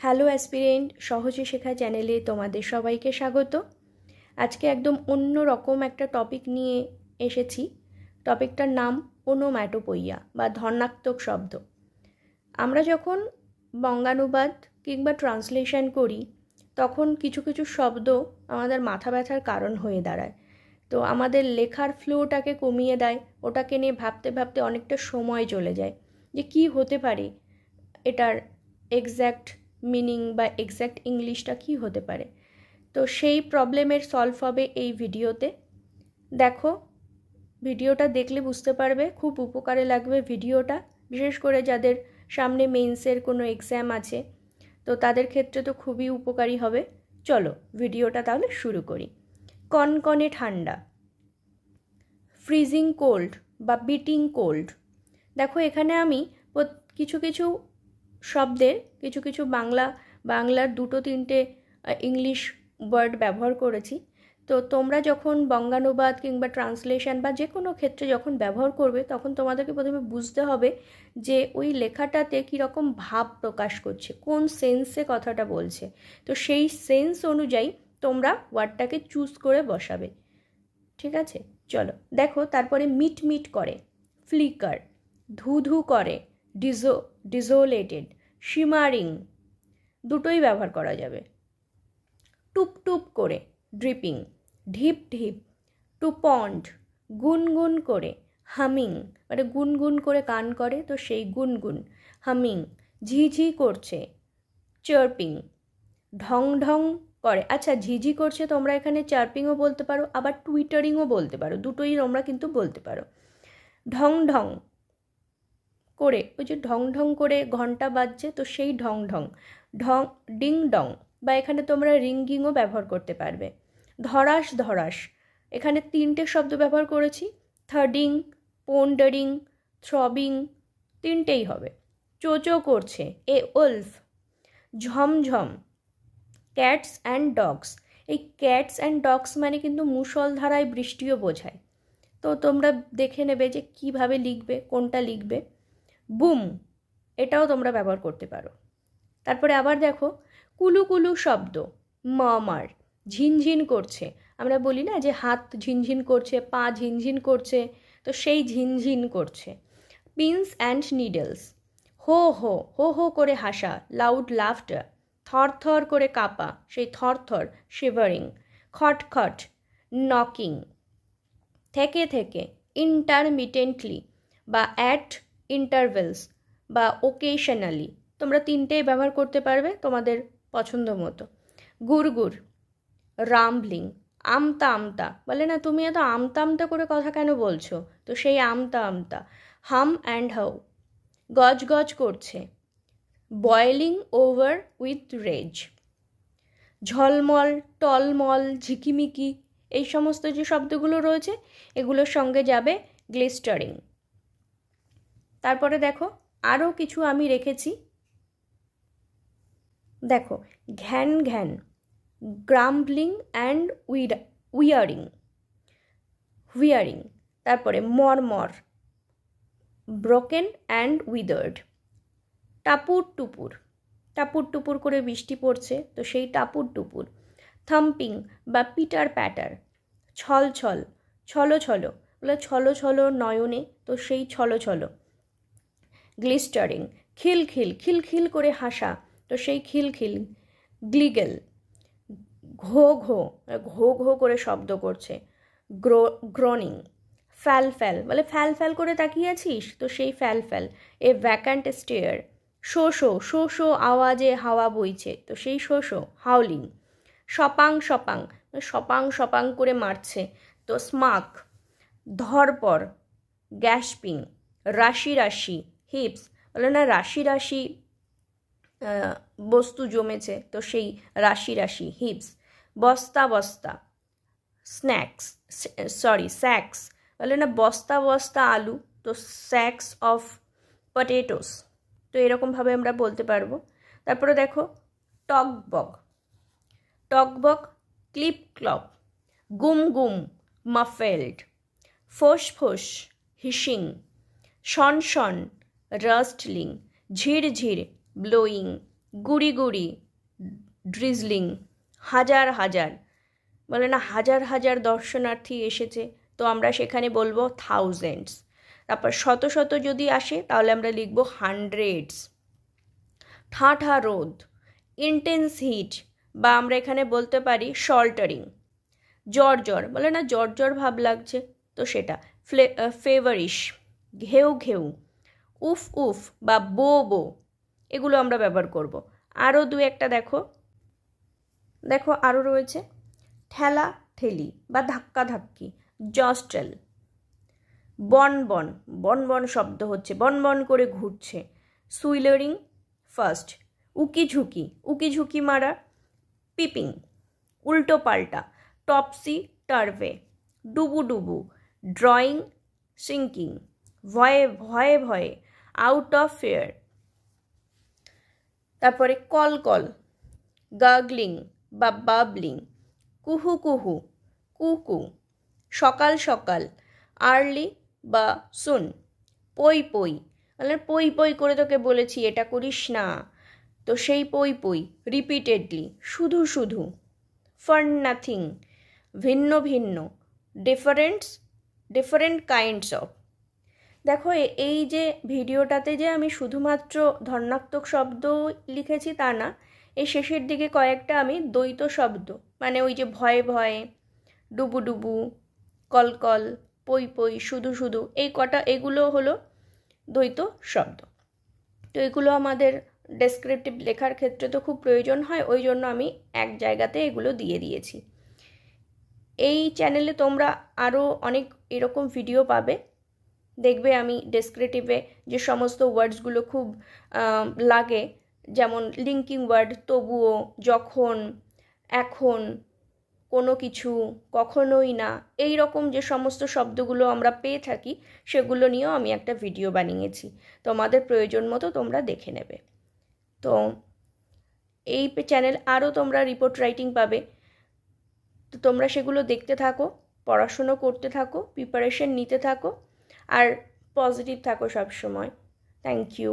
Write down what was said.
Hello aspirant, সহজে শেখা চ্যানেলে তোমাদের সবাইকে স্বাগত। আজকে একদম অন্য রকম একটা টপিক নিয়ে এসেছি। টপিকটার নাম ওনোম্যাটোপোইয়া বা ধনাত্মক শব্দ। আমরা যখন বঙ্গানুবাদ কিংবা ট্রান্সলেশন করি তখন কিছু কিছু শব্দ আমাদের মাথা ব্যথার কারণ হয়ে দাঁড়ায়। তো আমাদের লেখার ফ্লোটাকে কমিয়ে দেয়, ওটাকে নিয়ে ভাবতে ভাবতে অনেকটা সময় চলে যায় যে কী হতে পারে, এটার এক্স্যাক্ট মিনিং বা এক্স্যাক্ট ইংলিশটা কী হতে পারে। তো সেই প্রবলেমের সলভ হবে এই ভিডিওতে। দেখো, ভিডিওটা দেখলে বুঝতে পারবে, খুব উপকারে লাগবে ভিডিওটা, বিশেষ করে যাদের সামনে মেন্সের কোনো এক্সাম আছে তো তাদের ক্ষেত্রে তো খুবই উপকারী হবে। চলো ভিডিওটা তাহলে শুরু করি। কনকনে ঠান্ডা, ফ্রিজিং কোল্ড বা বিটিং কোল্ড। দেখো, এখানে আমি কিছু কিছু শব্দের কিছু কিছু বাংলার দুটো তিনটে ইংলিশ ওয়ার্ড ব্যবহার করেছি। তো তোমরা যখন বঙ্গানুবাদ কিংবা ট্রান্সলেশন বা যে কোনো ক্ষেত্রে যখন ব্যবহার করবে তখন তোমাদেরকে প্রথমে বুঝতে হবে যে ওই লেখাটাতে কীরকম ভাব প্রকাশ করছে, কোন সেন্সে কথাটা বলছে। তো সেই সেন্স অনুযায়ী তোমরা ওয়ার্ডটাকে চুজ করে বসাবে, ঠিক আছে? চলো দেখো, তারপরে মিট মিট করে, ফ্লিকার, ধু ধু করে, ডিজোলেটেড, শিমারিং, দুটোই ব্যবহার করা যাবে। টুপ টুপ করে, ড্রিপিং, ঢিপ ঢিপ, টু পন্ড, গুনগুন করে, হামিং, মানে গুনগুন করে গান করে তো সেই গুনগুন, হামিং, ঝিঝি করছে, চার্পিং, ঢং ঢং করে। আচ্ছা, ঝিঝি করছে তোমরা এখানে চার্পিংও বলতে পারো, আবার টুইটারিংও বলতে পারো, দুটোই তোমরা কিন্তু বলতে পারো। ঢং ঢং করে, ওই যে ঢং ঢং করে ঘন্টা বাজছে তো সেই ঢং ঢং, ঢং, ডিং ডং, বা এখানে তোমরা রিঙ্গিংও ব্যবহার করতে পারবে। ধরাস ধরাস, এখানে তিনটে শব্দ ব্যবহার করেছি, থার্ডিং, পোন্ডারিং, থ্রবিং, তিনটেই হবে। চোচো করছে, এ উলফ, ঝমঝম, ক্যাটস অ্যান্ড ডগস। এই ক্যাটস অ্যান্ড ডগস মানে কিন্তু মুষলধারায় বৃষ্টিও বোঝায়। তো তোমরা দেখে নেবে যে কিভাবে লিখবে, কোনটা লিখবে। বুম, এটাও তোমরা ব্যবহার করতে পারো। তারপরে আবার দেখো, কুলু কুলু শব্দ, মামার, ঝিনঝিন করছে। আমরা বলি না যে হাত ঝিনঝিন করছে, পা ঝিনঝিন করছে, তো সেই ঝিনঝিন করছে। পিনস অ্যান্ড নিডলস, হো হো, হো হো করে হাসা, লাউড লাফটার, থর থর করে কাঁপা, সেই থর থর, শিভারিং, খটখট, নকিং, থেকে থেকে, ইন্টারমিটেন্টলি বা অ্যাট ইন্টারভেলস বা ওকেশনালি, তোমরা তিনটেই ব্যবহার করতে পারবে তোমাদের পছন্দ মতো। গুড়গুড়, রামব্লিং, আমতা আমতা, বলে না তুমি এত আমতা আমতা করে কথা কেন বলছো, তো সেই আমতা আমতা। হাম অ্যান্ড হাউ, গজ গজ করছে, বয়েলিং ওভার উইথ রেজ। ঝলমল, টলমল, ঝিকিমিকি, এই সমস্ত যে শব্দগুলো রয়েছে এগুলোর সঙ্গে যাবে গ্লিস্টারিং। তারপরে দেখো, আরও কিছু আমি রেখেছি। দেখো, ঘ্যান ঘ্যান, গ্রাম্বলিং অ্যান্ড হুইয়ারিং। তারপরে মরমর, ব্রোকেন অ্যান্ড উইদার্ড। টাপুর টুপুর, টাপুর টুপুর করে বৃষ্টি পড়ছে তো সেই টাপুর টুপুর। থাম্পিং বা পিটার প্যাটার। ছল ছল, ছলো ছলো, বলে ছলো ছলো নয়নে, তো সেই ছলো ছলো। গ্লিস্টারিং, খিলখিল, খিলখিল করে হাসা, তো সেই খিলখিল। গ্লিগেল, ঘো ঘো, ঘো ঘো করে শব্দ করছে। গ্রোনিং, ফ্যাল ফ্যাল, বলে ফ্যাল ফ্যাল করে তাকিয়ে আছিস, তো সেই ফ্যাল ফ্যাল। এ ভ্যাকান্ট স্টেয়ার, শো শো, শো শো আওয়াজে হাওয়া বইছে, তো সেই শো শো, হাউলিং। সপাং সপাং, সপাং সপাং করে মারছে, তো স্মাক। ধরপর, গ্যাসপিং, রাশি রাশি, হিপস, বলে না রাশি রাশি বস্তু জমেছে, তো সেই রাশি রাশি, হিপস। বস্তা বস্তা, স্যাক্স, বলে না বস্তা বস্তা আলু, তো স্যাক্স অফ পটেটোস, তো এরকমভাবে আমরা বলতে পারবো। তারপরে দেখো, টকবক, টকবক, ক্লিপ ক্লপ, গুম গুম, মাফেল্ড, ফোস ফোস, হিসিং, শন শন, রাস্টলিং, ঝির ঝির, ব্লোয়িং, গুড়ি গুড়ি, ড্রিজলিং, হাজার হাজার, বলে না হাজার হাজার দর্শনার্থী এসেছে, তো আমরা সেখানে বলবো থাউজেন্ডস। তারপর শত শত যদি আসে তাহলে আমরা লিখব হান্ড্রেডস। ঠাঁঠা রোদ, ইন্টেন্স হিট, বা আমরা এখানে বলতে পারি শল্টারিং। জ্বর জ্বর, বলে না জ্বর জ্বর ভাব লাগছে, তো সেটা ফেভারিশ। ঘেউ ঘেউ, উফ উফ বা বো বো, এগুলো আমরা ব্যবহার করব। আরও দু একটা দেখো, দেখো আরও রয়েছে ঠেলা ঠেলি বা ধাক্কা ধাক্কি, জস্টেল। বন বন, বন বন শব্দ হচ্ছে, বন বন করে ঘুরছে, সুইলারিং ফার্স্ট। উকি ঝুঁকি, উকি ঝুঁকি মারা, পিপিং। উল্টো পাল্টা, টপসি টার্ভে। ডুবু ডুবু, ড্রয়িং সিঙ্কিং। ভয়ে ভয়ে ভয়ে, আউট অফ ফেয়ার। তারপরে কল কল, গাগলিং বা বাবলিং। কুহু কুহু, কুকু। সকাল সকাল, আর্লি বা সুন। পই পই, মানে পই পই করে তোকে বলেছি এটা করিস না, তো সেই পই পই। রিপিটেডলি, শুধু শুধু। ফর নাথিং, ভিন্ন ভিন্ন। Different kinds of. দেখো এই যে ভিডিওটাতে যে আমি শুধুমাত্র ধর্নাত্মক শব্দ লিখেছি তা না, এই শেষের দিকে কয়েকটা আমি দ্বৈত শব্দ, মানে ওই যে ভয়ে ভয়ে, ডুবু ডুবু, কলকল, পই পই, শুধু শুধু, এই কটা এগুলো হলো দ্বৈত শব্দ। তো এগুলো আমাদের ডেসক্রিপটিভ লেখার ক্ষেত্রে তো খুব প্রয়োজন হয়, ওই জন্য আমি এক জায়গাতে এগুলো দিয়ে দিয়েছি। এই চ্যানেলে তোমরা আরও অনেক এরকম ভিডিও পাবে, দেখবে আমি ডেসক্রিপটিভে যে সমস্ত ওয়ার্ডসগুলো খুব লাগে, যেমন লিঙ্কিং ওয়ার্ড, তবুও, যখন, এখন, কোনো কিছু, কখনোই না, এই রকম যে সমস্ত শব্দগুলো আমরা পেয়ে থাকি সেগুলো নিয়েও আমি একটা ভিডিও বানিয়েছি, তোমাদের প্রয়োজন মতো তোমরা দেখে নেবে। তো এই চ্যানেল আরও তোমরা রিপোর্ট রাইটিং পাবে, তো তোমরা সেগুলো দেখতে থাকো, পড়াশুনো করতে থাকো, প্রিপারেশন নিতে থাকো, আর পজিটিভ থাকো সব সময়। Thank you.